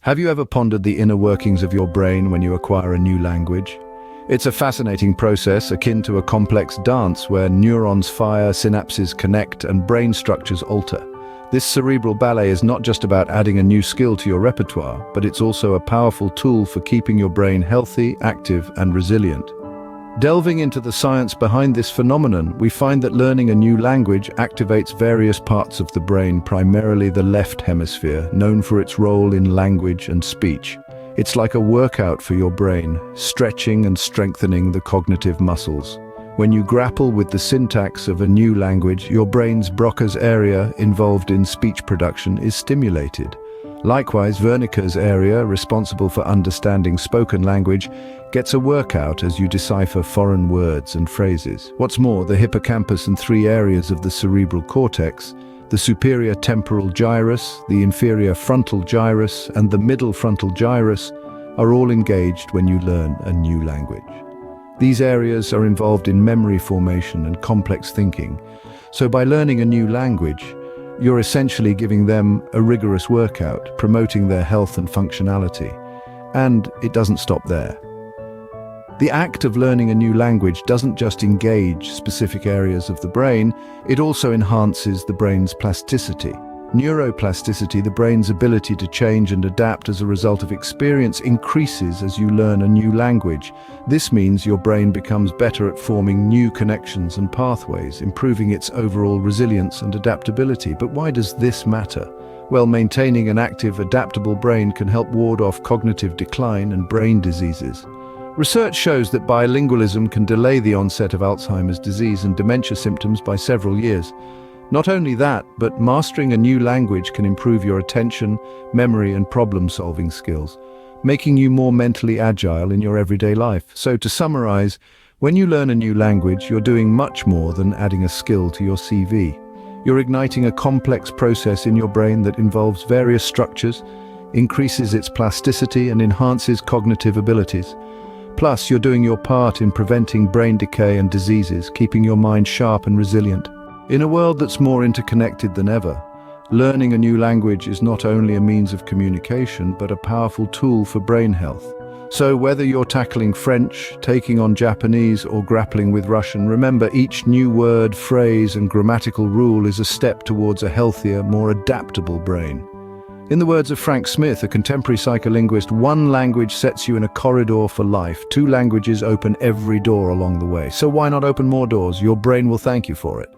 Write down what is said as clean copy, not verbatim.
Have you ever pondered the inner workings of your brain when you acquire a new language? It's a fascinating process akin to a complex dance where neurons fire, synapses connect, and brain structures alter. This cerebral ballet is not just about adding a new skill to your repertoire, but it's also a powerful tool for keeping your brain healthy, active, and resilient. Delving into the science behind this phenomenon, we find that learning a new language activates various parts of the brain, primarily the left hemisphere, known for its role in language and speech. It's like a workout for your brain, stretching and strengthening the cognitive muscles. When you grapple with the syntax of a new language, your brain's Broca's area involved in speech production is stimulated. Likewise, Wernicke's area, responsible for understanding spoken language, gets a workout as you decipher foreign words and phrases. What's more, the hippocampus and three areas of the cerebral cortex, the superior temporal gyrus, the inferior frontal gyrus, and the middle frontal gyrus, are all engaged when you learn a new language. These areas are involved in memory formation and complex thinking. So by learning a new language, you're essentially giving them a rigorous workout, promoting their health and functionality. And it doesn't stop there. The act of learning a new language doesn't just engage specific areas of the brain, it also enhances the brain's plasticity. Neuroplasticity, the brain's ability to change and adapt as a result of experience, increases as you learn a new language. This means your brain becomes better at forming new connections and pathways, improving its overall resilience and adaptability. But why does this matter? Well, maintaining an active, adaptable brain can help ward off cognitive decline and brain diseases. Research shows that bilingualism can delay the onset of Alzheimer's disease and dementia symptoms by several years. Not only that, but mastering a new language can improve your attention, memory, and problem-solving skills, making you more mentally agile in your everyday life. So to summarize, when you learn a new language, you're doing much more than adding a skill to your CV. You're igniting a complex process in your brain that involves various structures, increases its plasticity, and enhances cognitive abilities. Plus, you're doing your part in preventing brain decay and diseases, keeping your mind sharp and resilient. In a world that's more interconnected than ever, learning a new language is not only a means of communication, but a powerful tool for brain health. So whether you're tackling French, taking on Japanese, or grappling with Russian, remember each new word, phrase, and grammatical rule is a step towards a healthier, more adaptable brain. In the words of Frank Smith, a contemporary psycholinguist, one language sets you in a corridor for life. Two languages open every door along the way. So why not open more doors? Your brain will thank you for it.